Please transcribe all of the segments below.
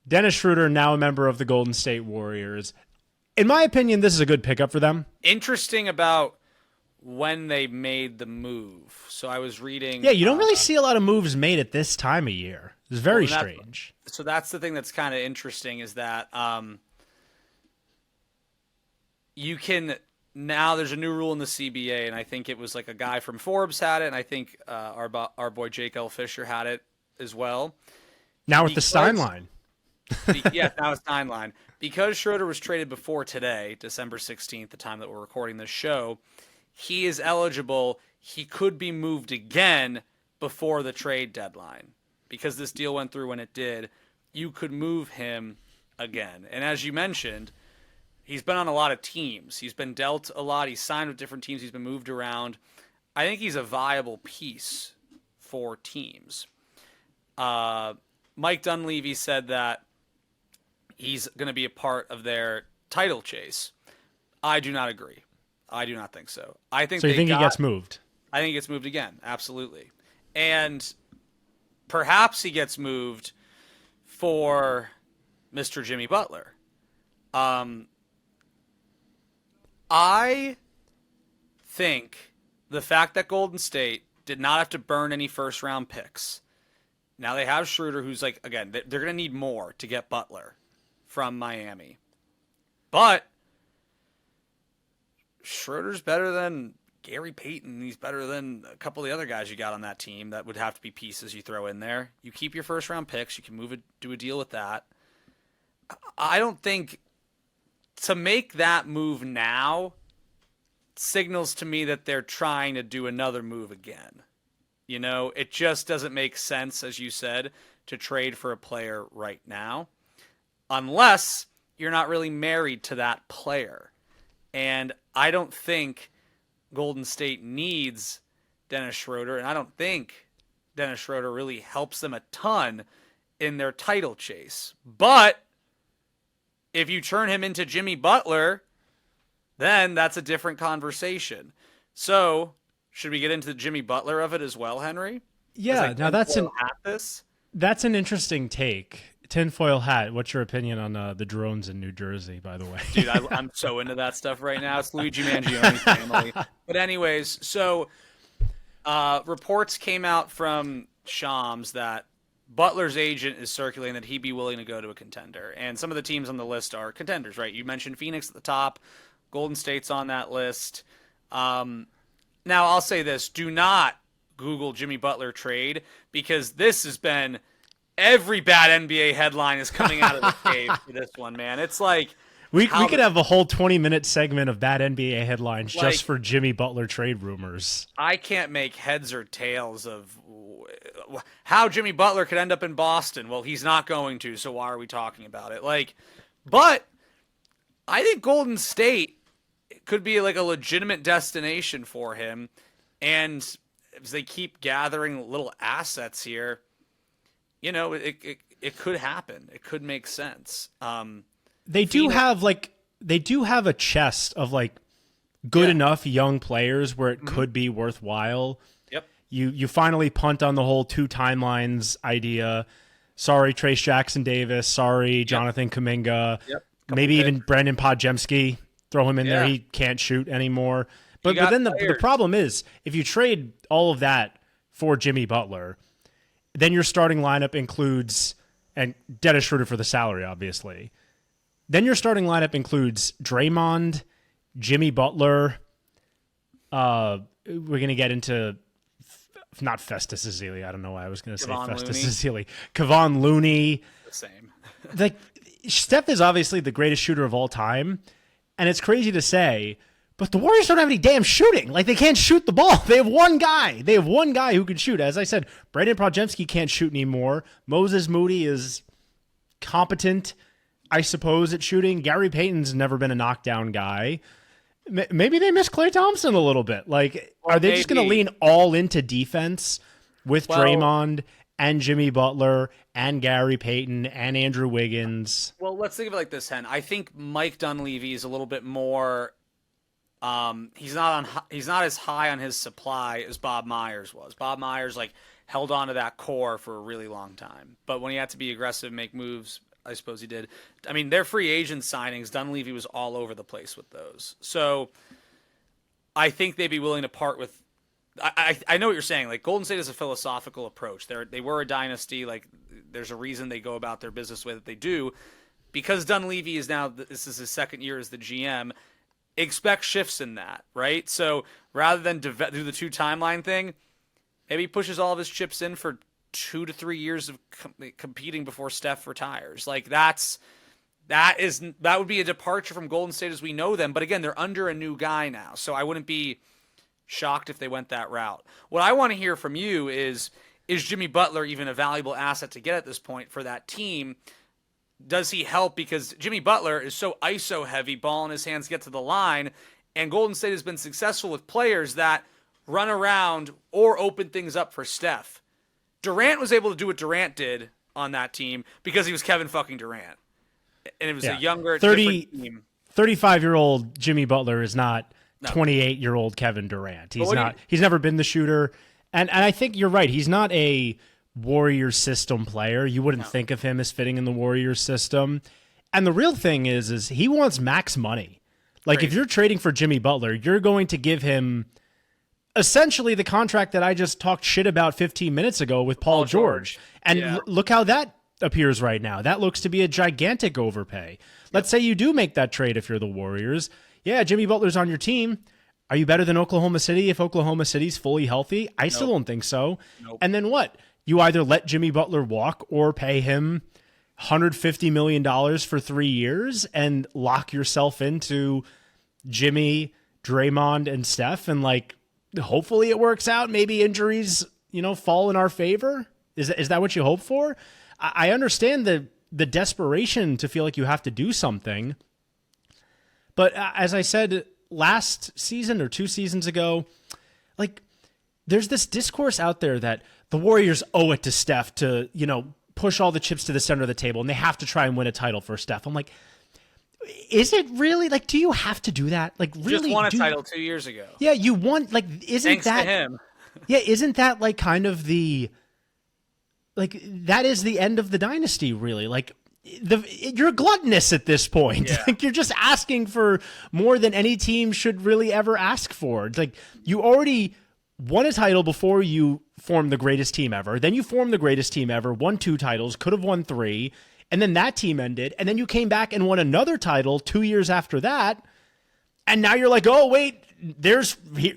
Dennis Schroder, now a member of the Golden State Warriors. In my opinion, this is a good pickup for them. Interesting about when they made the move. So I was reading. Yeah, you don't really see a lot of moves made at this time of year. It's very strange. So that's the thing that's kind of interesting is that you can now there's a new rule in the CBA, and I think it was like a guy from Forbes had it, and I think our boy Jake L. Fisher had it as well. Now with the Stein line. Yeah, now it's Stein line. Because Schroeder was traded before today, December 16th, the time that we're recording this show, he is eligible. He could be moved again before the trade deadline. Because this deal went through when it did, you could move him again. And as you mentioned, he's been on a lot of teams. He's been dealt a lot. He's signed with different teams. He's been moved around. I think he's a viable piece for teams. Mike Dunleavy said that he's going to be a part of their title chase. I do not agree. I do not think so. I think so. You think he gets moved? I think he gets moved again. Absolutely. And perhaps he gets moved for Mr. Jimmy Butler. I think the fact that Golden State did not have to burn any first-round picks. Now they have Schroeder, who's like, again, they're going to need more to get Butler from Miami. But Schroeder's better than Gary Payton. He's better than a couple of the other guys you got on that team that would have to be pieces you throw in there. You keep your first-round picks. You can do a deal with that. I don't think to make that move now signals to me that they're trying to do another move again. You know, it just doesn't make sense, as you said, to trade for a player right now, unless you're not really married to that player. And I don't think Golden State needs Dennis Schroder, and I don't think Dennis Schroder really helps them a ton in their title chase. But if you turn him into Jimmy Butler, then that's a different conversation. So, should we get into the Jimmy Butler of it as well, Henry? Yeah, now that's an interesting take. Tinfoil hat. What's your opinion on the drones in New Jersey, by the way? Dude, I'm so into that stuff right now. It's Luigi Mangioni's family. But anyways, so reports came out from Shams that Butler's agent is circulating that he'd be willing to go to a contender. And some of the teams on the list are contenders, right? You mentioned Phoenix at the top. Golden State's on that list. Now, I'll say this. Do not Google Jimmy Butler trade, because this has been every bad NBA headline is coming out of the cave for this one, man. It's like we could have a whole 20-minute segment of bad NBA headlines just for Jimmy Butler trade rumors. I can't make heads or tails of how Jimmy Butler could end up in Boston. Well, he's not going to, so why are we talking about it? But I think Golden State could be like a legitimate destination for him. And as they keep gathering little assets here, you know, it could happen. It could make sense. They do have a chest of good enough young players where it could be worthwhile. Yep. You finally punt on the whole two timelines idea. Sorry, Trace Jackson Davis. Sorry, Jonathan Kuminga. Yep. Maybe even Brandon Podjemski. Throw him in there. He can't shoot anymore. But then the problem is, if you trade all of that for Jimmy Butler, then your starting lineup includes, and Dennis Schroder for the salary, obviously. Then your starting lineup includes Draymond, Jimmy Butler. We're going to get into, not Festus Ezeli. I don't know why I was going to say Festus Ezeli. Kevon Looney. The same. Steph is obviously the greatest shooter of all time. And it's crazy to say, but the Warriors don't have any damn shooting. They can't shoot the ball. They have one guy. They have one guy who can shoot. As I said, Brandon Podjemski can't shoot anymore. Moses Moody is competent, I suppose, at shooting. Gary Payton's never been a knockdown guy. Maybe they miss Klay Thompson a little bit. Are they just going to lean all into defense with Draymond and Jimmy Butler and Gary Payton and Andrew Wiggins? Well, let's think of it like this, Hen. I think Mike Dunleavy is a little bit more. He's not as high on his supply as Bob Myers was. Bob Myers held on to that core for a really long time, but when he had to be aggressive, make moves, I suppose he did. I mean, their free agent signings, Dunleavy was all over the place with those. So I think they'd be willing to part with. I know what you're saying. Like, Golden State is a philosophical approach. They were a dynasty. Like, there's a reason they go about their business the way that they do. Because Dunleavy is now, this is his second year as the GM, expect shifts in that, right? So rather than do the 2 timeline thing, maybe he pushes all of his chips in for 2 to 3 years of competing before Steph retires. Like, that would be a departure from Golden State as we know them. But again, they're under a new guy now, so I wouldn't be shocked if they went that route. What I want to hear from you is Jimmy Butler even a valuable asset to get at this point for that team? Does he help? Because Jimmy Butler is so ISO heavy, ball in his hands, get to the line, and Golden State has been successful with players that run around or open things up for Steph. Durant was able to do what Durant did on that team because he was Kevin fucking Durant. And it was a younger, different team. 35-year-old Jimmy Butler is not 28-year-old Kevin Durant. He's not. He's never been the shooter. And I think you're right. He's not a Warriors system player. You wouldn't think of him as fitting in the Warriors system. And the real thing is he wants max money. Like, if you're trading for Jimmy Butler, you're going to give him essentially the contract that I just talked shit about 15 minutes ago with Paul George. And look how that appears right now. That looks to be a gigantic overpay. Let's say you do make that trade if you're the Warriors. Yeah, Jimmy Butler's on your team. Are you better than Oklahoma City if Oklahoma City's fully healthy? I still don't think so. And then what? You either let Jimmy Butler walk or pay him $150 million for 3 years and lock yourself into Jimmy, Draymond, and Steph, and like hopefully it works out. Maybe injuries, fall in our favor. Is that what you hope for? I understand the desperation to feel like you have to do something. But as I said last season or 2 seasons ago, like, there's this discourse out there that the Warriors owe it to Steph to, push all the chips to the center of the table and they have to try and win a title for Steph. I'm like, is it really? Like, do you have to do that? Like, really? Just won a title 2 years ago. Yeah, you won. Like, isn't Thanks that to him? Yeah, isn't that like kind of that is the end of the dynasty, really? Like, you're gluttonous at this point. Yeah. Like, you're just asking for more than any team should really ever ask for. It's like, you already won a title before you formed the greatest team ever. Then you formed the greatest team ever, won 2 titles, could have won 3, and then that team ended, and then you came back and won another title 2 years after that, and now you're like, oh, wait,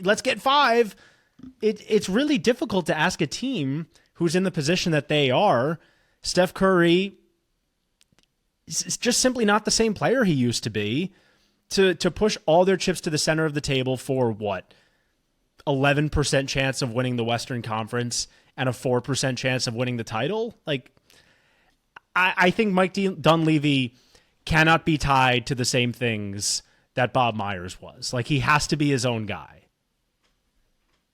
let's get 5. It's really difficult to ask a team who's in the position that they are. Steph Curry is just simply not the same player he used to be, to push all their chips to the center of the table for what? 11% chance of winning the Western Conference and a 4% chance of winning the title? Like, I think Mike Dunleavy cannot be tied to the same things that Bob Myers was. Like, he has to be his own guy.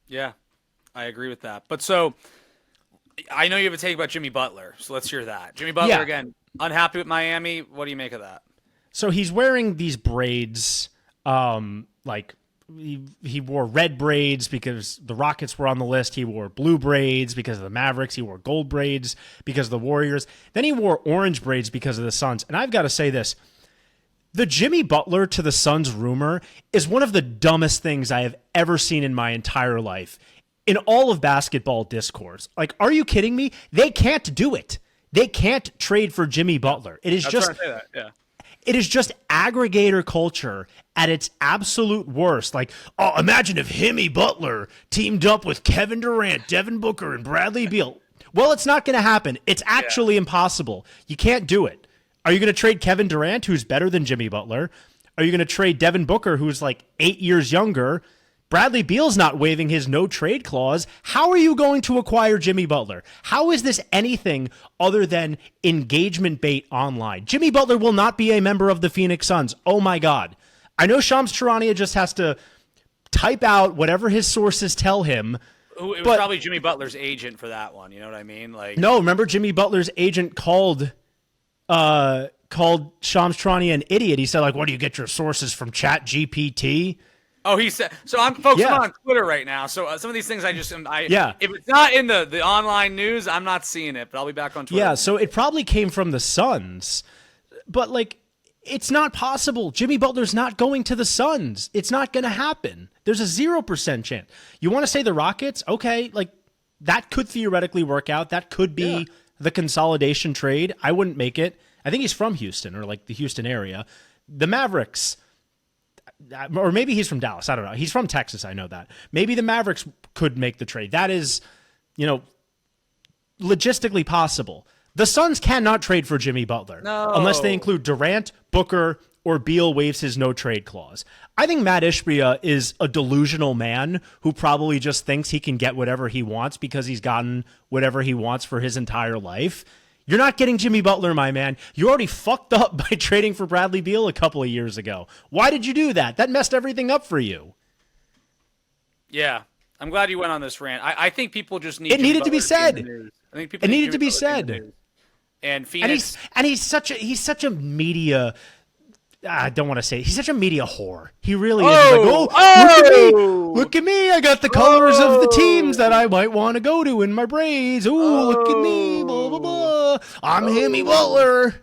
Yeah, I agree with that. But so, I know you have a take about Jimmy Butler, so let's hear that. Jimmy Butler, again, unhappy with Miami. What do you make of that? So he's wearing these braids, like, he wore red braids because the Rockets were on the list. He wore blue braids because of the Mavericks. He wore gold braids because of the Warriors. Then he wore orange braids because of the Suns. And I've got to say this. The Jimmy Butler to the Suns rumor is one of the dumbest things I have ever seen in my entire life in all of basketball discourse. Like, are you kidding me? They can't do it. They can't trade for Jimmy Butler. It is just... Yeah. It is just aggregator culture at its absolute worst. Like, oh, imagine if Himmy Butler teamed up with Kevin Durant, Devin Booker, and Bradley Beal. Well, it's not going to happen. It's actually impossible. You can't do it. Are you going to trade Kevin Durant, who's better than Jimmy Butler? Are you going to trade Devin Booker, who's like 8 years younger? Bradley Beal's not waiving his no-trade clause. How are you going to acquire Jimmy Butler? How is this anything other than engagement bait online? Jimmy Butler will not be a member of the Phoenix Suns. Oh, my God. I know Shams Charania just has to type out whatever his sources tell him. It was probably Jimmy Butler's agent for that one. You know what I mean? Like, no, remember Jimmy Butler's agent called Shams Charania an idiot. He said, like, what, do you get your sources from Chat GPT? Oh, he said. So I'm folks. Yeah. I'm on Twitter right now. So some of these things Yeah. If it's not in the online news, I'm not seeing it. But I'll be back on Twitter. Yeah, so it probably came from the Suns, but like, it's not possible. Jimmy Butler's not going to the Suns. It's not going to happen. There's a 0% chance. You want to say the Rockets? Okay, like that could theoretically work out. That could be the consolidation trade. I wouldn't make it. I think he's from Houston or like the Houston area. The Mavericks, or maybe he's from Dallas. I don't know. He's from Texas. I know that. Maybe the Mavericks could make the trade. That is, logistically possible. The Suns cannot trade for Jimmy Butler unless they include Durant, Booker, or Beal waives his no-trade clause. I think Matt Ishbia is a delusional man who probably just thinks he can get whatever he wants because he's gotten whatever he wants for his entire life. You're not getting Jimmy Butler, my man. You already fucked up by trading for Bradley Beal a couple of years ago. Why did you do that? That messed everything up for you. Yeah. I'm glad you went on this rant. I think people just need. It needed to be said. I think people. It needed to be said. And Phoenix. And he's such a media. I don't want to say it. He's such a media whore. He really is. He's like, look at me! I got the colors of the teams that I might want to go to in my braids. Ooh, look at me! Blah blah blah. I'm Jimmy Butler.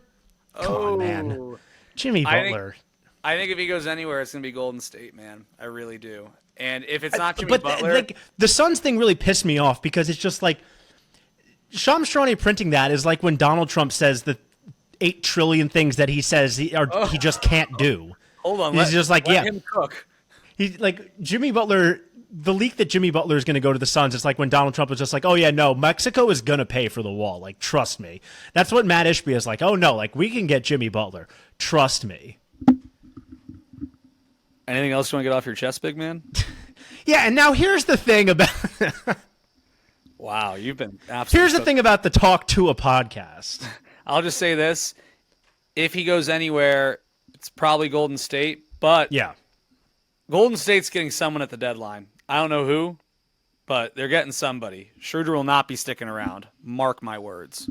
Come on, man. Jimmy Butler. I think if he goes anywhere, it's gonna be Golden State, man. I really do. And if it's not Jimmy but Butler, like the Suns thing really pissed me off because it's just like Shamstrani printing that is like when Donald Trump says the 8 trillion things that he says he just can't do. Hold on, he's just like let him cook. He's like Jimmy Butler. The leak that Jimmy Butler is going to go to the Suns, it's like when Donald Trump was just like, oh yeah, no, Mexico is going to pay for the wall. Like, trust me. That's what Matt Ishbia is like. Oh no, like we can get Jimmy Butler. Trust me. Anything else you want to get off your chest, big man? Yeah, and now here's the thing about. Wow, you've been absolutely. Here's the thing about the Talk to a podcast. I'll just say this: if he goes anywhere, it's probably Golden State. But yeah, Golden State's getting someone at the deadline. I don't know who, but they're getting somebody. Schroder will not be sticking around. Mark my words.